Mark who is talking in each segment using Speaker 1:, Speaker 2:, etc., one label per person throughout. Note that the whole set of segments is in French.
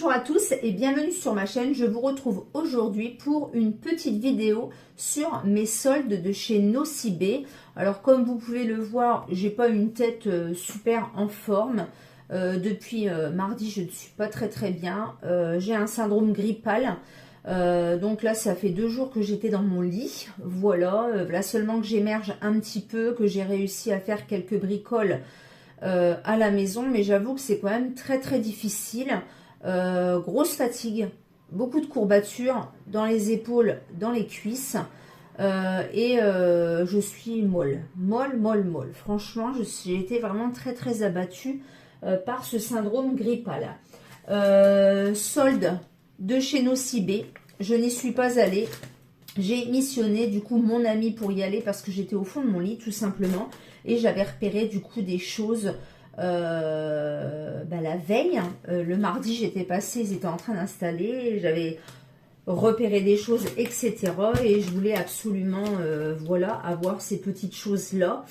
Speaker 1: Bonjour à tous et bienvenue sur ma chaîne. Je vous retrouve aujourd'hui pour une petite vidéo sur mes soldes de chez Nocibé. Alors comme vous pouvez le voir, j'ai pas une tête super en forme. Depuis mardi, je ne suis pas très bien. J'ai un syndrome grippal. Donc là, ça fait 2 jours que j'étais dans mon lit. Voilà, là seulement que j'émerge un petit peu, que j'ai réussi à faire quelques bricoles à la maison. Mais j'avoue que c'est quand même très difficile. Grosse fatigue, beaucoup de courbatures dans les épaules, dans les cuisses et je suis molle. Franchement, j'ai été vraiment très abattue par ce syndrome grippal. Solde de chez Nocibé, je n'y suis pas allée. J'ai missionné du coup mon ami pour y aller parce que j'étais au fond de mon lit tout simplement et j'avais repéré du coup des choses. La veille, le mardi j'étais passée, ils étaient en train d'installer, j'avais repéré des choses, etc. Et je voulais absolument voilà, avoir ces petites choses là.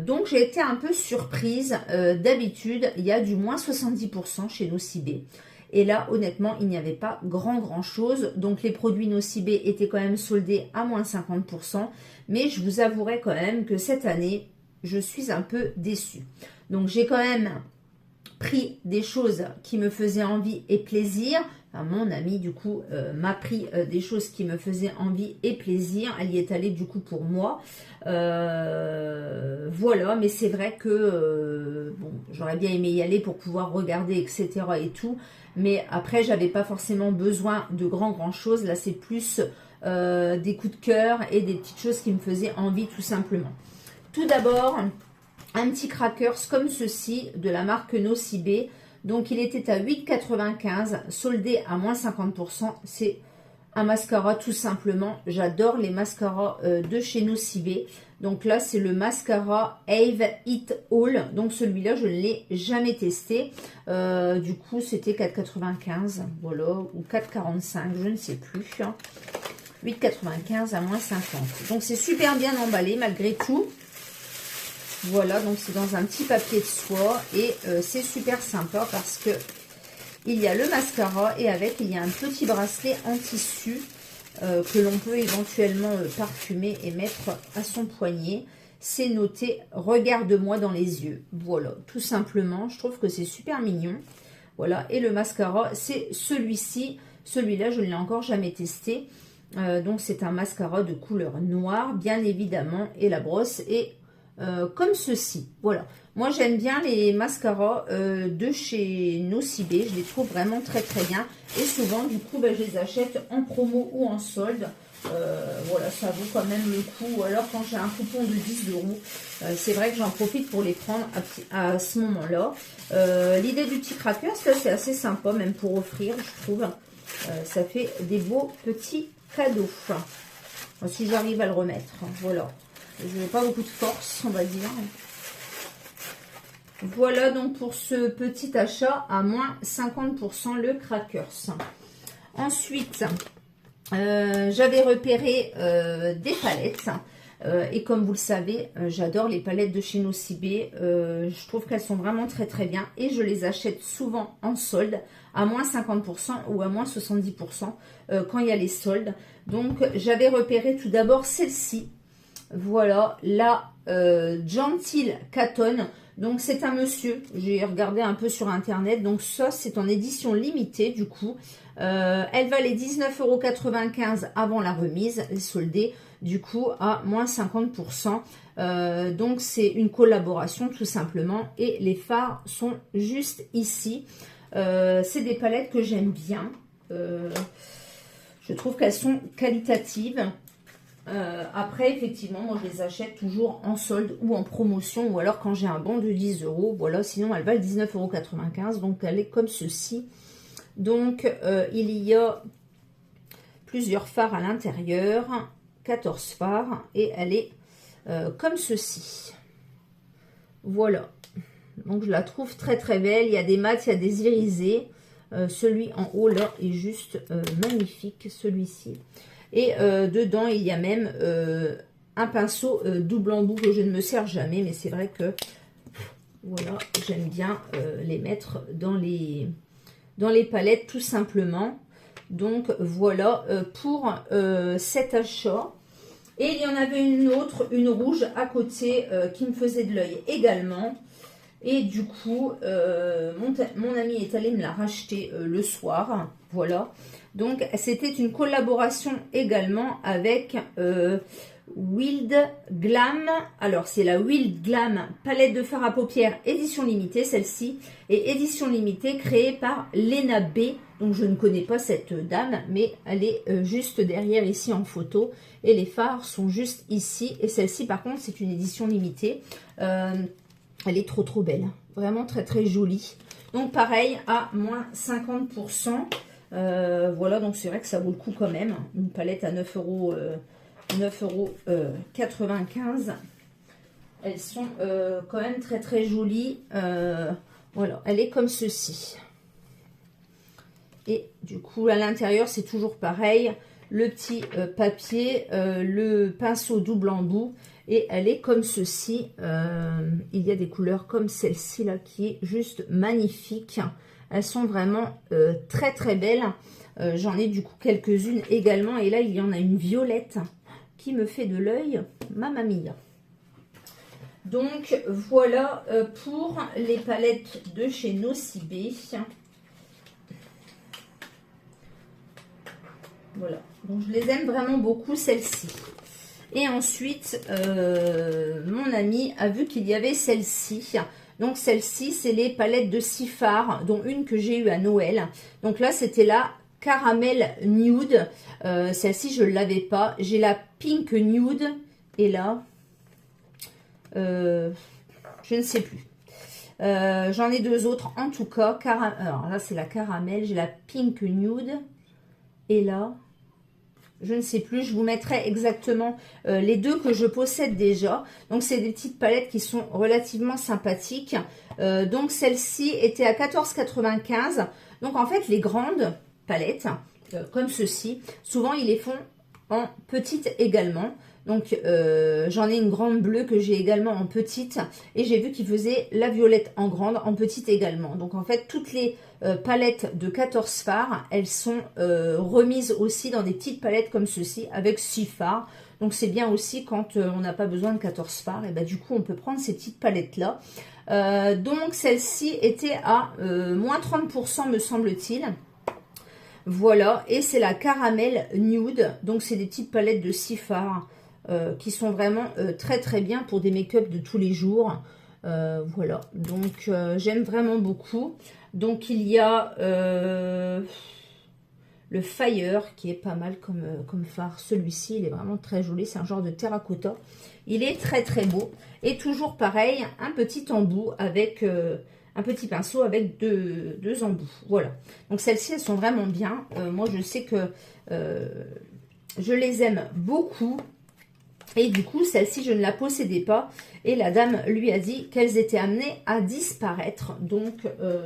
Speaker 1: Donc j'ai été un peu surprise. D'habitude il y a du moins 70% chez Nocibé. Et là, honnêtement, il n'y avait pas grand chose. Donc, les produits Nocibé étaient quand même soldés à moins 50%. Mais je vous avouerai quand même que cette année, je suis un peu déçue. Donc, j'ai quand même pris des choses qui me faisaient envie et plaisir. Enfin, mon ami, du coup, m'a pris des choses qui me faisaient envie et plaisir. Elle y est allée, du coup, pour moi. Voilà, mais c'est vrai que bon, j'aurais bien aimé y aller pour pouvoir regarder, etc. et tout. Mais après, j'avais pas forcément besoin de grand chose. Là, c'est plus des coups de cœur et des petites choses qui me faisaient envie, tout simplement. Tout d'abord, un petit crackers comme ceci de la marque Nocibé. Donc, il était à 8,95, soldé à moins 50%. C'est un mascara tout simplement. J'adore les mascaras de chez Nocibé. Donc là, c'est le mascara Ave It All. Donc celui-là, je ne l'ai jamais testé. Du coup, c'était 4,95. Voilà, ou 4,45, je ne sais plus. 8,95 à moins 50. Donc c'est super bien emballé malgré tout. Voilà, donc c'est dans un petit papier de soie. Et c'est super sympa parce que il y a le mascara et avec, il y a un petit bracelet en tissu que l'on peut éventuellement parfumer et mettre à son poignet. C'est noté « Regarde-moi dans les yeux ». Voilà, tout simplement. Je trouve que c'est super mignon. Voilà, et le mascara, c'est celui-ci. Celui-là, je ne l'ai encore jamais testé. Donc, c'est un mascara de couleur noire, bien évidemment. Et la brosse est comme ceci. Voilà. Moi, j'aime bien les mascaras de chez Nocibé. Je les trouve vraiment très bien. Et souvent, du coup, je les achète en promo ou en solde. Voilà, ça vaut quand même le coup. Ou alors, quand j'ai un coupon de 10 €, c'est vrai que j'en profite pour les prendre à ce moment-là. L'idée du petit cracker, ça, c'est assez sympa, même pour offrir, je trouve. Ça fait des beaux petits cadeaux. Si j'arrive à le remettre. Voilà. Je n'ai pas beaucoup de force, on va dire. Voilà donc pour ce petit achat à moins 50% le crackers. Ensuite, j'avais repéré des palettes. Et comme vous le savez, j'adore les palettes de chez Nocibé. Je trouve qu'elles sont vraiment très bien. Et je les achète souvent en solde à moins 50% ou à moins 70% quand il y a les soldes. Donc, j'avais repéré tout d'abord celle-ci. Voilà, la Gentle Cotton. Donc, c'est un monsieur. J'ai regardé un peu sur Internet. Donc, ça, c'est en édition limitée, du coup. Elle valait 19,95 € avant la remise, les soldés, du coup, à moins 50%. Donc, c'est une collaboration, tout simplement. Et les fards sont juste ici. C'est des palettes que j'aime bien. Je trouve qu'elles sont qualitatives. Après, effectivement, moi, je les achète toujours en solde ou en promotion, ou alors quand j'ai un bon de 10 €. Voilà, sinon, elle valent 19,95 €. Donc, elle est comme ceci. Donc, il y a plusieurs fards à l'intérieur, 14 fards, et elle est comme ceci. Voilà. Donc, je la trouve très belle. Il y a des mats, il y a des irisés. Celui en haut, là, est juste magnifique, celui-ci. Et dedans, il y a même un pinceau double embout que je ne me sers jamais. Mais c'est vrai que, voilà, j'aime bien les mettre dans dans les palettes tout simplement. Donc voilà pour cet achat. Et il y en avait une autre, une rouge à côté qui me faisait de l'œil également. Et du coup, mon ami est allé me la racheter le soir. Voilà. Donc, c'était une collaboration également avec Wild Glam. Alors, c'est la Wild Glam palette de fard à paupières édition limitée, celle-ci. Et édition limitée créée par Lena B. Donc, je ne connais pas cette dame, mais elle est juste derrière ici en photo. Et les fards sont juste ici. Et celle-ci, par contre, c'est une édition limitée. Elle est trop belle, vraiment très jolie. Donc pareil, à moins 50%. Voilà, donc c'est vrai que ça vaut le coup quand même. Une palette à 9,95 €. Elles sont quand même très jolies. Voilà, elle est comme ceci. Et du coup, à l'intérieur, c'est toujours pareil. Le petit papier, le pinceau double embout. Et elle est comme ceci. Il y a des couleurs comme celle-ci là qui est juste magnifique. Elles sont vraiment très belles. J'en ai du coup quelques-unes également. Et là, il y en a une violette qui me fait de l'œil. Mamma mia. Donc voilà pour les palettes de chez Nocibé. Voilà. Donc je les aime vraiment beaucoup celles-ci. Et ensuite, mon ami a vu qu'il y avait celle-ci. Donc, celle-ci, c'est les palettes de 6 fards, dont une que j'ai eue à Noël. Donc là, c'était la Caramel Nude. Celle-ci, je ne l'avais pas. J'ai la Pink Nude. Et là, je ne sais plus. J'en ai deux autres, en tout cas. Alors là, c'est la Caramel. J'ai la Pink Nude. Et là... je ne sais plus, je vous mettrai exactement les deux que je possède déjà. Donc, c'est des petites palettes qui sont relativement sympathiques. Donc, celle-ci était à 14,95 €. Donc, en fait, les grandes palettes, comme ceci, souvent, ils les font en petites également. Donc, j'en ai une grande bleue que j'ai également en petite. Et j'ai vu qu'ils faisaient la violette en grande, en petite également. Donc, en fait, toutes les palettes de 14 fards, elles sont remises aussi dans des petites palettes comme ceci, avec 6 fards. Donc, c'est bien aussi quand on n'a pas besoin de 14 fards. Et ben, du coup, on peut prendre ces petites palettes-là. Donc, celle-ci était à moins 30%, me semble-t-il. Voilà, et c'est la Caramel Nude. Donc, c'est des petites palettes de 6 fards. Qui sont vraiment très bien pour des make-up de tous les jours. Voilà, donc j'aime vraiment beaucoup. Donc il y a le Fire qui est pas mal comme fard. Celui-ci, il est vraiment très joli. C'est un genre de terracotta. Il est très beau. Et toujours pareil, un petit embout avec... un petit pinceau avec deux embouts. Voilà. Donc celles-ci, elles sont vraiment bien. Moi, je sais que je les aime beaucoup. Et du coup, celle-ci, je ne la possédais pas. Et la dame lui a dit qu'elles étaient amenées à disparaître. Donc,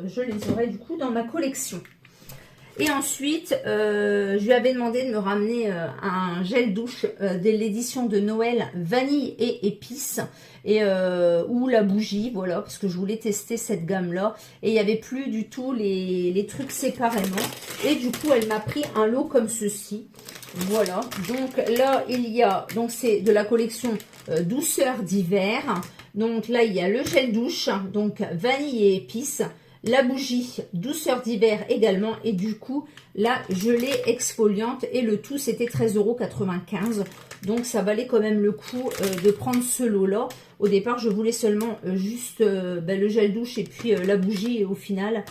Speaker 1: je les aurai du coup dans ma collection. Et ensuite, je lui avais demandé de me ramener un gel douche de l'édition de Noël vanille et épices. Ou la bougie, voilà, parce que je voulais tester cette gamme-là. Et il n'y avait plus du tout les trucs séparément. Et du coup, elle m'a pris un lot comme ceci. Voilà, donc là, il y a, donc c'est de la collection douceur d'hiver. Donc là, il y a le gel douche, donc vanille et épices. La bougie douceur d'hiver également. Et du coup, la gelée exfoliante. Et le tout, c'était 13,95 €. Donc, ça valait quand même le coup de prendre ce lot-là. Au départ, je voulais seulement juste le gel douche et puis la bougie. Et au final,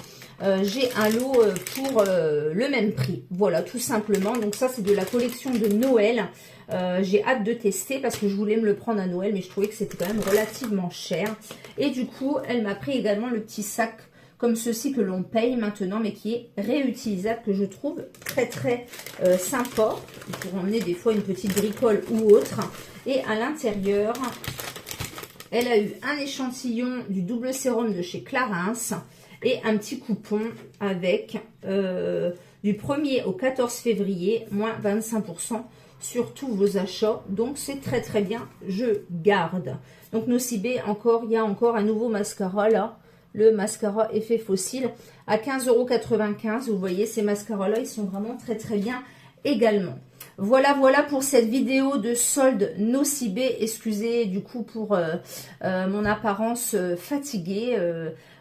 Speaker 1: j'ai un lot pour le même prix. Voilà, tout simplement. Donc, ça, c'est de la collection de Noël. J'ai hâte de tester parce que je voulais me le prendre à Noël. Mais je trouvais que c'était quand même relativement cher. Et du coup, elle m'a pris également le petit sac comme ceci que l'on paye maintenant, mais qui est réutilisable, que je trouve très sympa. Pour emmener des fois une petite bricole ou autre. Et à l'intérieur, elle a eu un échantillon du double sérum de chez Clarins et un petit coupon avec du 1er au 14 février, moins 25% sur tous vos achats. Donc, c'est très bien. Je garde. Donc, Nocibé, encore, il y a encore un nouveau mascara là. le mascara effet fossile à 15,95 €. Vous voyez, ces mascaras-là, ils sont vraiment très très bien également. Voilà pour cette vidéo de solde Nocibé. Excusez du coup pour mon apparence fatiguée.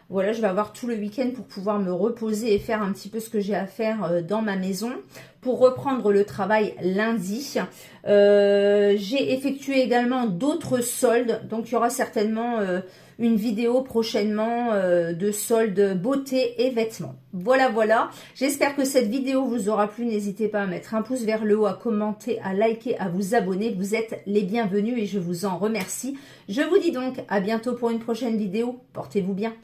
Speaker 1: Voilà, je vais avoir tout le week-end pour pouvoir me reposer et faire un petit peu ce que j'ai à faire dans ma maison pour reprendre le travail lundi. J'ai effectué également d'autres soldes, donc il y aura certainement une vidéo prochainement de soldes beauté et vêtements. Voilà. J'espère que cette vidéo vous aura plu. N'hésitez pas à mettre un pouce vers le haut, à commenter, à liker, à vous abonner. Vous êtes les bienvenus et je vous en remercie. Je vous dis donc à bientôt pour une prochaine vidéo. Portez-vous bien.